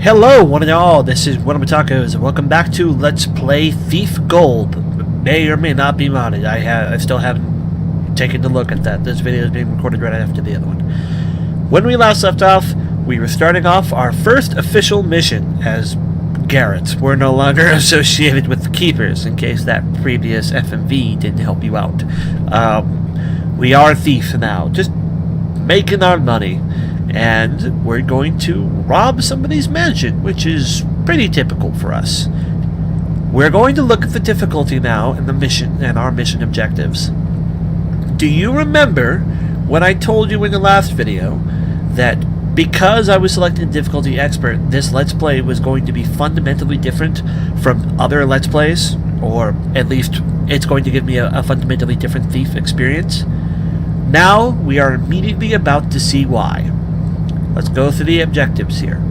Hello, one and all. This is WellArmedWithTacos, and welcome back to Let's Play Thief Gold. May or may not be modded. I still haven't taken a look at that. This video is being recorded right after the other one. When we last left off, we were starting off our first official mission as Garrett. We're no longer associated with the Keepers, in case that previous FMV didn't help you out. We are thieves now, just making our money. And we're going to rob somebody's mansion, which is pretty typical for us. We're going to look at the difficulty now and the mission and our mission objectives. Do you remember when I told you in the last video that because I was selected difficulty expert, this Let's Play was going to be fundamentally different from other Let's Plays? Or at least it's going to give me a fundamentally different thief experience? Now we are immediately about to see why. Let's go through the objectives here.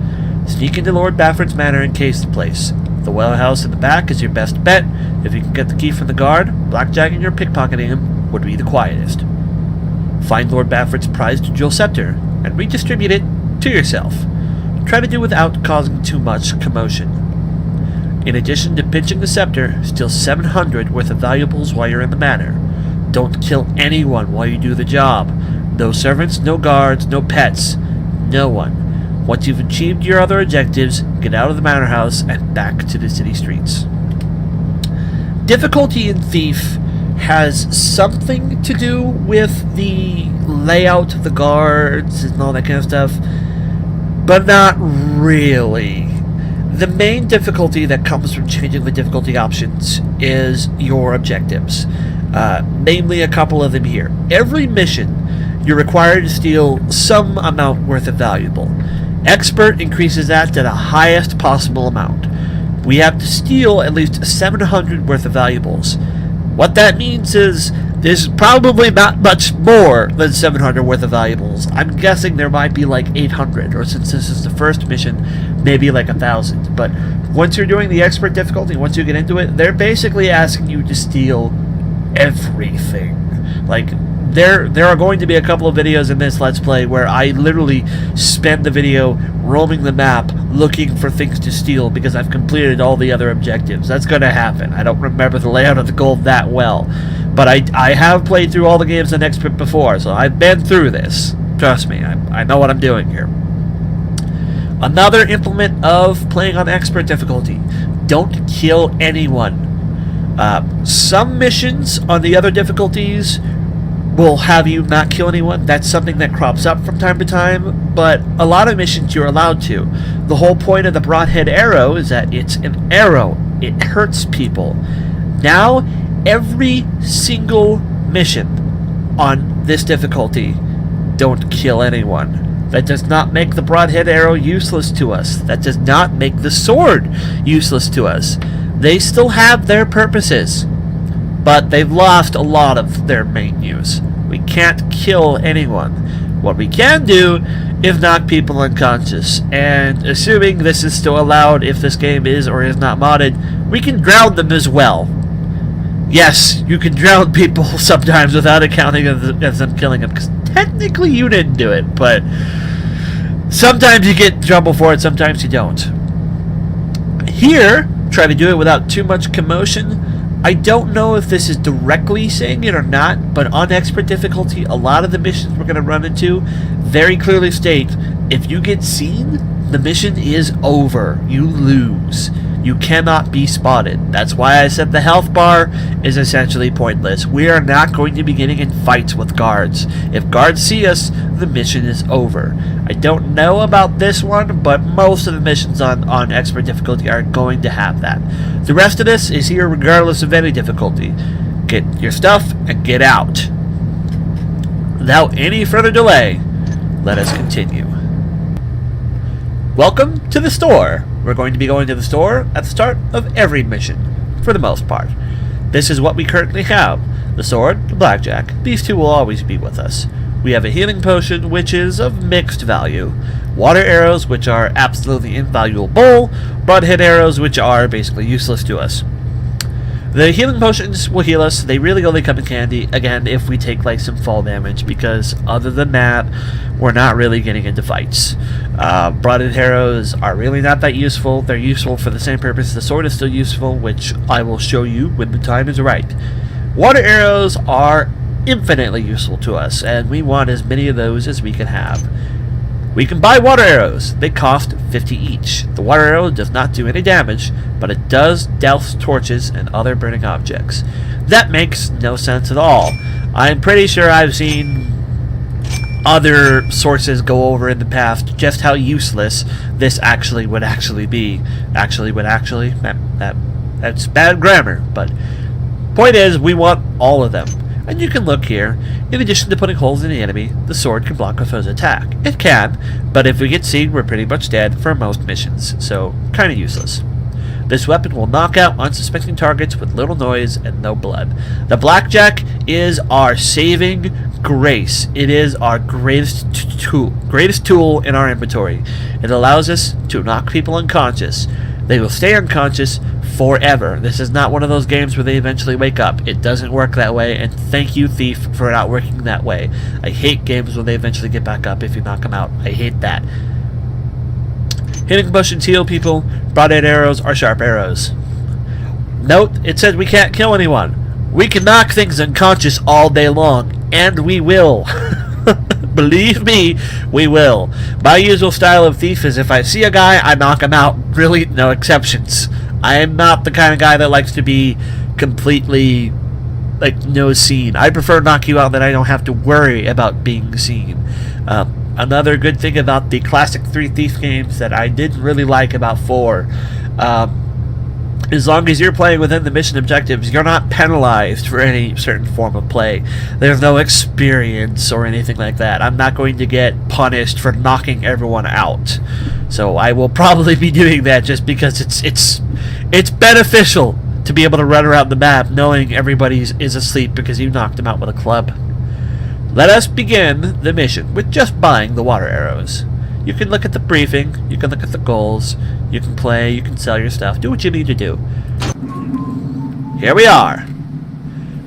Sneak into Lord Bafford's manor and case the place. The well house in the back is your best bet. If you can get the key from the guard, blackjacking or pickpocketing him would be the quietest. Find Lord Bafford's prized jewel scepter and redistribute it to yourself. Try to do without causing too much commotion. In addition to pinching the scepter, steal 700 worth of valuables while you're in the manor. Don't kill anyone while you do the job. No servants, no guards, no pets. No one. Once you've achieved your other objectives, get out of the manor house and back to the city streets. Difficulty in Thief has something to do with the layout of the guards and all that kind of stuff, but not really. The main difficulty that comes from changing the difficulty options is your objectives. Namely, a couple of them here. Every mission, you're required to steal some amount worth of valuable. Expert increases that to the highest possible amount. We have to steal at least 700 worth of valuables. What that means is there's probably not much more than 700 worth of valuables. I'm guessing there might be like 800, or since this is the first mission, maybe like 1,000. But once you're doing the expert difficulty, once you get into it, they're basically asking you to steal everything. Like, there are going to be a couple of videos in this Let's Play where I literally spend the video roaming the map looking for things to steal because I've completed all the other objectives. That's going to happen. I don't remember the layout of the gold that well, but I have played through all the games on expert before, so I've been through this. Trust me, I know what I'm doing here. Another implement of playing on expert difficulty: don't kill anyone. Some missions on the other difficulties will have you not kill anyone. That's something that crops up from time to time, but a lot of missions you're allowed to. The whole point of the broadhead arrow is that it's an arrow. It hurts people. Now, every single mission on this difficulty, don't kill anyone. That does not make the broadhead arrow useless to us. That does not make the sword useless to us. They still have their purposes, but they've lost a lot of their main use. We can't kill anyone. What we can do is knock people unconscious, and assuming this is still allowed if this game is or is not modded, we can drown them as well. Yes, you can drown people sometimes without accounting as them killing them, because technically you didn't do it, but sometimes you get in trouble for it, sometimes you don't. Here, try to do it without too much commotion. I don't know if this is directly saying it or not, but on expert difficulty, a lot of the missions we're going to run into very clearly state, if you get seen, the mission is over. You lose. You cannot be spotted. That's why I said the health bar is essentially pointless. We are not going to be getting in fights with guards. If guards see us, the mission is over. I don't know about this one, but most of the missions on expert difficulty are going to have that. The rest of this is here regardless of any difficulty. Get your stuff and get out. Without any further delay, let us continue. Welcome to the store. We're going to be going to the store at the start of every mission, for the most part. This is what we currently have. The sword, the blackjack. These two will always be with us. We have a healing potion, which is of mixed value. Water arrows, which are absolutely invaluable. Broadhead arrows, which are basically useless to us. The healing potions will heal us. They really only come in handy, again, if we take like some fall damage, because other than that, we're not really getting into fights. Broadened arrows are really not that useful. They're useful for the same purpose. The sword is still useful, which I will show you when the time is right. Water arrows are infinitely useful to us, and we want as many of those as we can have. We can buy water arrows. They cost 50 each. The water arrow does not do any damage, but it does douse torches and other burning objects. That makes no sense at all. I'm pretty sure I've seen other sources go over in the past just how useless this actually would be. That's bad grammar, but point is, we want all of them. And you can look here. In addition to putting holes in the enemy, the sword can block a foe's attack. It can, but if we get seen, we're pretty much dead for most missions, so kinda useless. This weapon will knock out unsuspecting targets with little noise and no blood. The blackjack is our saving grace. It is our greatest tool in our inventory. It allows us to knock people unconscious. They will stay unconscious forever. This is not one of those games where they eventually wake up. It doesn't work that way, and thank you, Thief, for not working that way. I hate games where they eventually get back up if you knock them out. I hate that. Hitting potions heal people. Broadhead arrows are sharp arrows. Note, it says we can't kill anyone. We can knock things unconscious all day long, and we will. Believe me, we we My usual style of Thief is if I see a guy, I knock him out. Really, no exceptions. I am not the kind of guy that likes to be completely, like, no scene. I prefer knock you out that I don't have to worry about being seen. Another good thing about the classic 3 Thief games that I didn't really like about 4, as long as you're playing within the mission objectives, you're not penalized for any certain form of play. There's no experience or anything like that. I'm not going to get punished for knocking everyone out. So I will probably be doing that just because it's beneficial to be able to run around the map knowing everybody is asleep because you knocked them out with a club. Let us begin the mission with just buying the water arrows. You can look at the briefing, you can look at the goals, you can play, you can sell your stuff, do what you need to do. Here we are.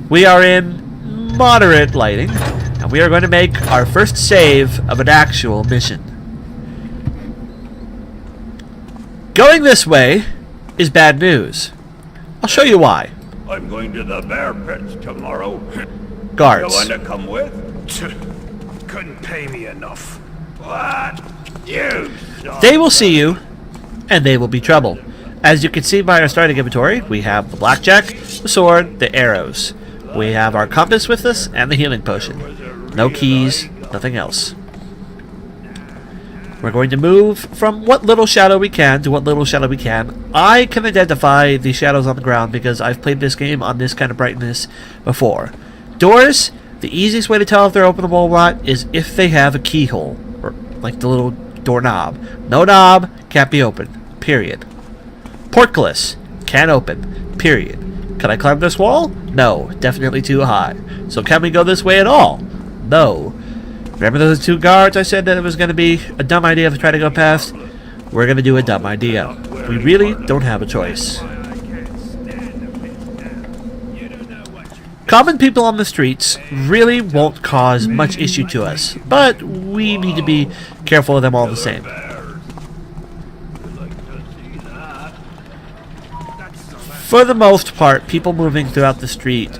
We are in moderate lighting, and we are going to make our first save of an actual mission. Going this way is bad news. I'll show you why. I'm going to the bear pits tomorrow. Guards. You want to come with? Couldn't pay me enough. What? You son. They will see you, and they will be trouble. As you can see by our starting inventory, we have the blackjack, the sword, the arrows. We have our compass with us, and the healing potion. No keys, nothing else. We're going to move from what little shadow we can to what little shadow we can. I can identify the shadows on the ground because I've played this game on this kind of brightness before. Doors, the easiest way to tell if they're openable or not is if they have a keyhole, or like the little doorknob. No knob, can't be opened, period. Portcullis, can't open, period. Can I climb this wall? No, definitely too high. So can we go this way at all? No. Remember those 2 guards I said that it was going to be a dumb idea to try to go past? We're going to do a dumb idea. We really don't have a choice. Common people on the streets really won't cause much issue to us, but we need to be careful of them all the same. For the most part, people moving throughout the street,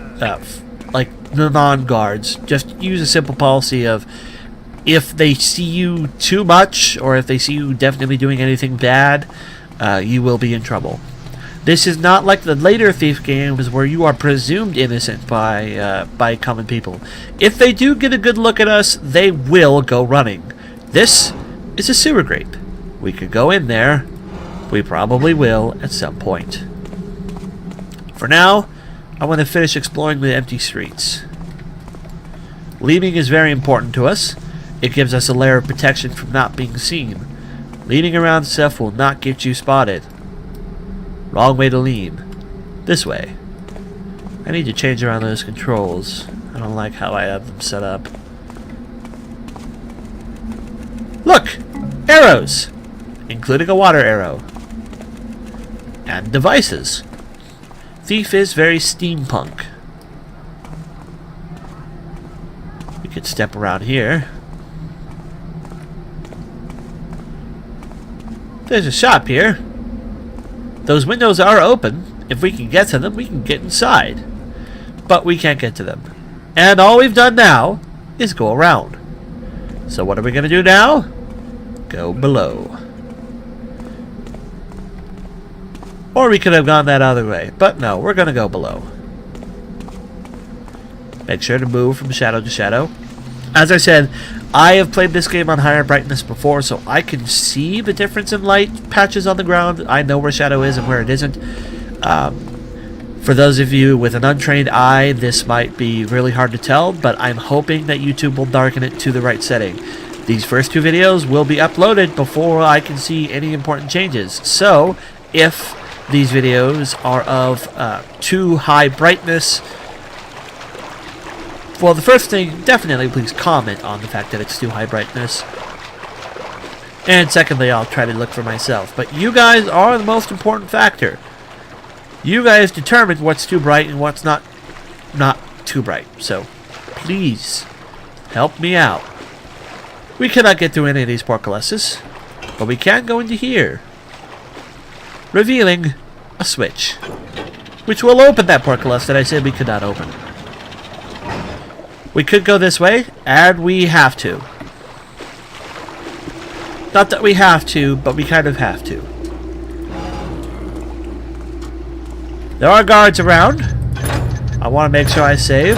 like the non-guards, just use a simple policy of if they see you too much, or if they see you definitely doing anything bad, you will be in trouble. This is not like the later Thief games where you are presumed innocent by common people. If they do get a good look at us, they will go running. This is a sewer grate. We could go in there. We probably will at some point. For now, I want to finish exploring the empty streets. Leaving is very important to us. It gives us a layer of protection from not being seen. Leaning around stuff will not get you spotted. Wrong way to lean. This way. I need to change around those controls. I don't like how I have them set up. Look! Arrows! Including a water arrow. And devices. Thief is very steampunk. We could step around here. There's a shop here. Those windows are open. If we can get to them, we can get inside. But we can't get to them. And all we've done now is go around. So what are we going to do now? Go below. Or we could have gone that other way. But no, we're going to go below. Make sure to move from shadow to shadow. As I said, I have played this game on higher brightness before, so I can see the difference in light patches on the ground. I know where shadow is and where it isn't. For those of you with an untrained eye, this might be really hard to tell, but I'm hoping that YouTube will darken it to the right setting. These first two videos will be uploaded before I can see any important changes. So, if these videos are of too high brightness, well, the first thing, definitely please comment on the fact that it's too high brightness. And secondly, I'll try to look for myself. But you guys are the most important factor. You guys determine what's too bright and what's not too bright. So, please, help me out. We cannot get through any of these portcullises, but we can go into here, revealing a switch, which will open that portcullis that I said we could not open. We could go this way, and we have to. Not that we have to, but we kind of have to. There are guards around. I want to make sure I save.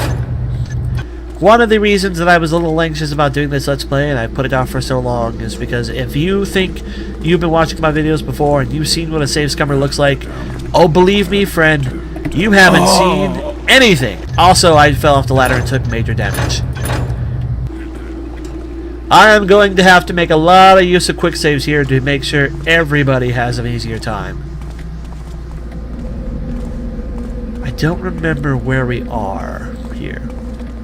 One of the reasons that I was a little anxious about doing this Let's Play, and I put it off for so long, is because if you think you've been watching my videos before and you've seen what a save scummer looks like, oh, believe me, friend, you haven't seen anything. Also, I fell off the ladder and took major damage. I am going to have to make a lot of use of quick saves here to make sure everybody has an easier time. I don't remember where we are here.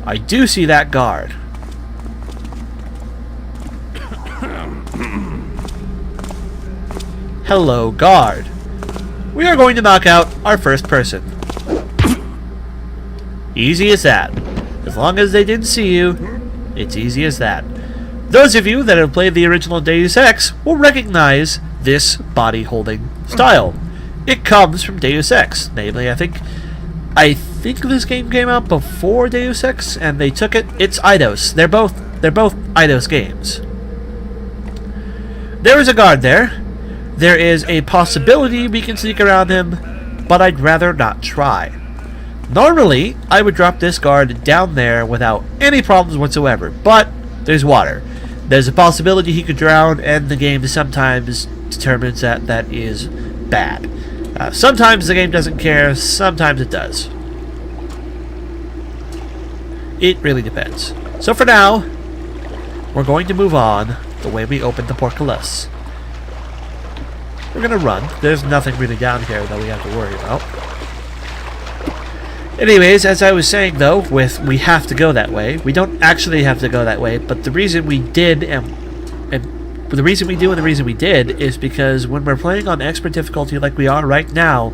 I do see that guard. Hello, guard. We are going to knock out our first person. Easy as that. As long as they didn't see you, it's easy as that. Those of you that have played the original Deus Ex will recognize this body-holding style. It comes from Deus Ex. Namely, I think this game came out before Deus Ex, and they took it. It's Eidos. They're both Eidos games. There is a guard there. There is a possibility we can sneak around him, but I'd rather not try. Normally, I would drop this guard down there without any problems whatsoever, but there's water. There's a possibility he could drown, and the game sometimes determines that that is bad. Sometimes the game doesn't care, sometimes it does. It really depends. So for now, we're going to move on the way we opened the portcullis. We're going to run. There's nothing really down here that we have to worry about. Anyways, as I was saying though, we have to go that way. We don't actually have to go that way, but the reason we did and the reason we do and the reason we did is because when we're playing on expert difficulty like we are right now,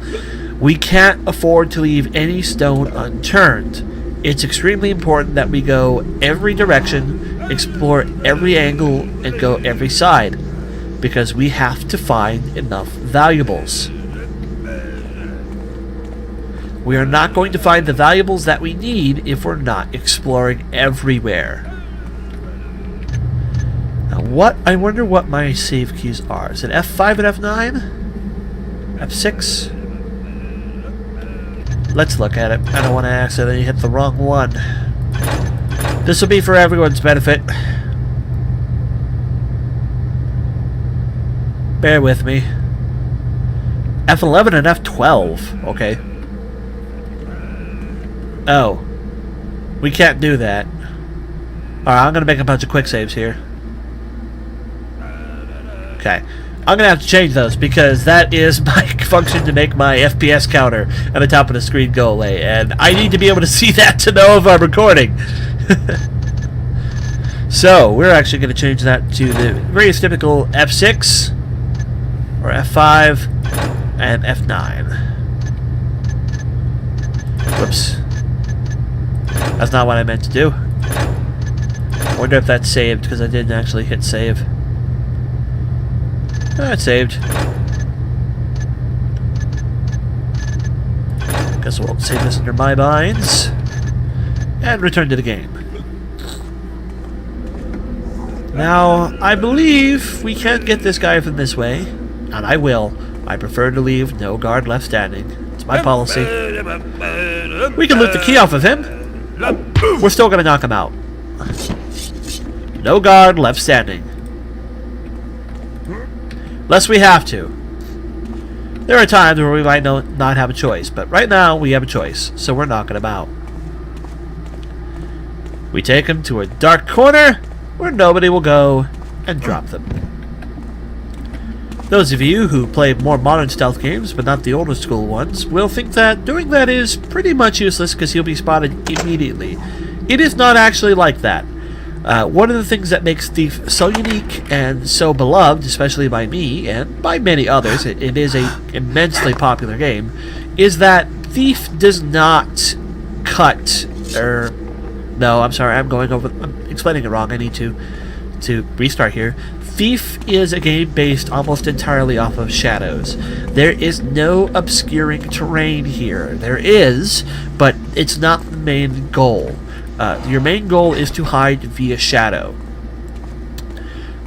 we can't afford to leave any stone unturned. It's extremely important that we go every direction, explore every angle, and go every side, because we have to find enough valuables. We are not going to find the valuables that we need if we're not exploring everywhere. Now I wonder what my save keys are. Is it F5 and F9? F6? Let's look at it. I don't want to accidentally hit the wrong one. This will be for everyone's benefit. Bear with me. F11 and F12. Okay. Oh. We can't do that. Alright, I'm going to make a bunch of quick saves here. Okay. I'm going to have to change those because that is my function to make my FPS counter at the top of the screen go away. And I need to be able to see that to know if I'm recording. So, we're actually going to change that to the very typical F6 or F5 and F9. Whoops. That's not what I meant to do. I wonder if that's saved, because I didn't actually hit save. It's saved. Guess we'll save this under my binds. And return to the game. Now, I believe we can't get this guy from this way. And I will. I prefer to leave no guard left standing. It's my policy. We can loot the key off of him. We're still going to knock him out. No guard left standing. Lest we have to. There are times where we might not have a choice, but right now we have a choice, so we're knocking him out. We take him to a dark corner where nobody will go and drop them. Those of you who play more modern stealth games, but not the older school ones, will think that doing that is pretty much useless because you'll be spotted immediately. It is not actually like that. One of the things that makes Thief so unique and so beloved, especially by me and by many others, it is an immensely popular game, is that Thief does not cut, no, I'm sorry, I'm explaining it wrong, I need to restart here. Thief is a game based almost entirely off of shadows. There is no obscuring terrain here. There is, but it's not the main goal. Your main goal is to hide via shadow.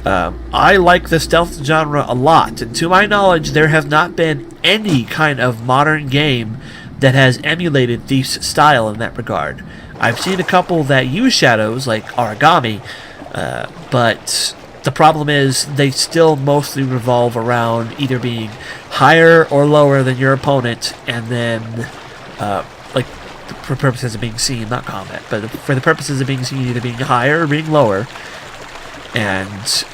I like the stealth genre a lot, and to my knowledge there has not been any kind of modern game that has emulated Thief's style in that regard. I've seen a couple that use shadows, like Origami, but the problem is they still mostly revolve around either being higher or lower than your opponent, and then, like, for purposes of being seen, not combat, but for the purposes of being seen, either being higher or being lower, and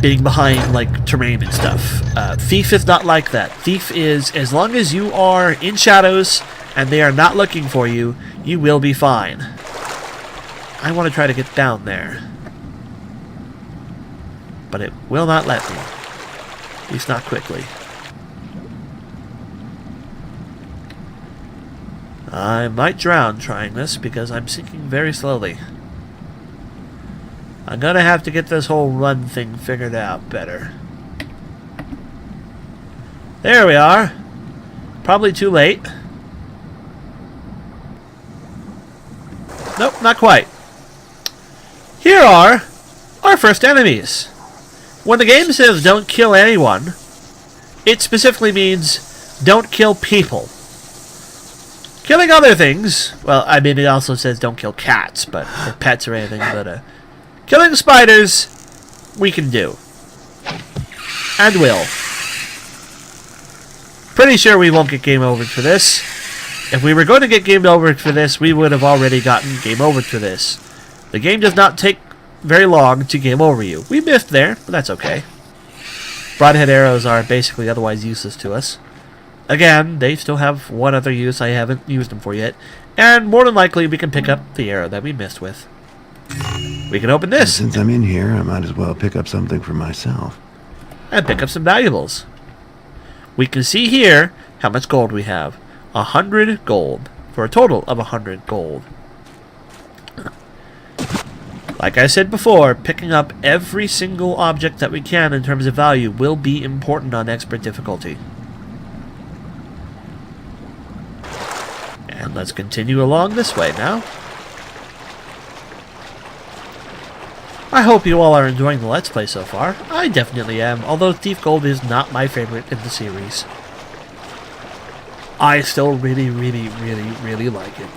being behind, like, terrain and stuff. Thief is not like that. Thief is, as long as you are in shadows and they are not looking for you, you will be fine. I want to try to get down there, but it will not let me. At least not quickly. I might drown trying this because I'm sinking very slowly. I'm gonna have to get this whole run thing figured out better. There we are. Probably too late. Nope, not quite. Here are our first enemies. When the game says don't kill anyone, it specifically means don't kill people. Killing other things, well, I mean, it also says don't kill cats, but or pets or anything, but killing spiders, we can do. And will. Pretty sure we won't get game over for this. If we were going to get game over for this, we would have already gotten game over for this. The game does not take very long to game over you. We missed there, but that's okay. Broadhead arrows are basically otherwise useless to us. Again, they still have one other use I haven't used them for yet, and more than likely we can pick up the arrow that we missed with. We can open this. Since I'm in here, I might as well pick up something for myself. And pick up some valuables. We can see here how much gold we have. 100 gold, for a total of 100 gold. Like I said before, picking up every single object that we can in terms of value will be important on expert difficulty. And let's continue along this way now. I hope you all are enjoying the Let's Play so far. I definitely am, although Thief Gold is not my favorite in the series. I still really like it.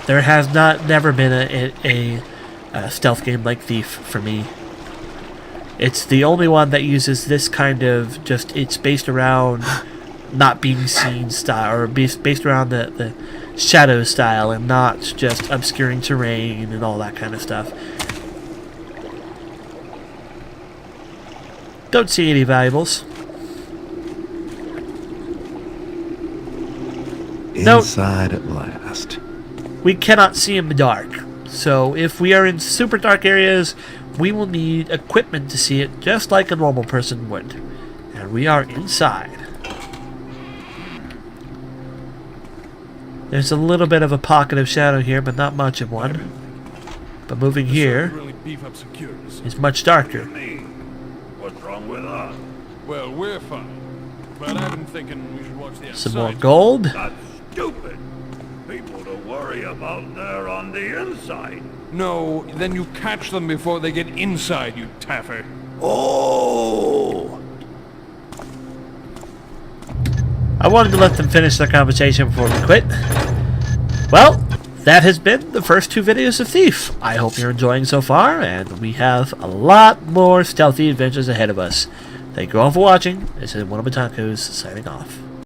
There has never been a stealth game like Thief for me. It's the only one that uses this kind of it's based around not being seen style, or based around the shadow style and not just obscuring terrain and all that kind of stuff. Don't see any valuables. Inside at last. We cannot see in the dark. So if we are in super dark areas, we will need equipment to see it just like a normal person would. And we are inside. There's a little bit of a pocket of shadow here, but not much of one. But moving here Really beef up security. is much darker. Me? What's wrong with us? Well, we're fine. But I've been thinking we should watch the outside. Some more gold. That's stupid. People to worry about there on the inside. No, then you catch them before they get inside, you taffer. Oh! I wanted to let them finish their conversation before we quit. Well, that has been the first 2 videos of Thief. I hope you're enjoying so far, and we have a lot more stealthy adventures ahead of us. Thank you all for watching. This is WellArmedWithTacos signing off.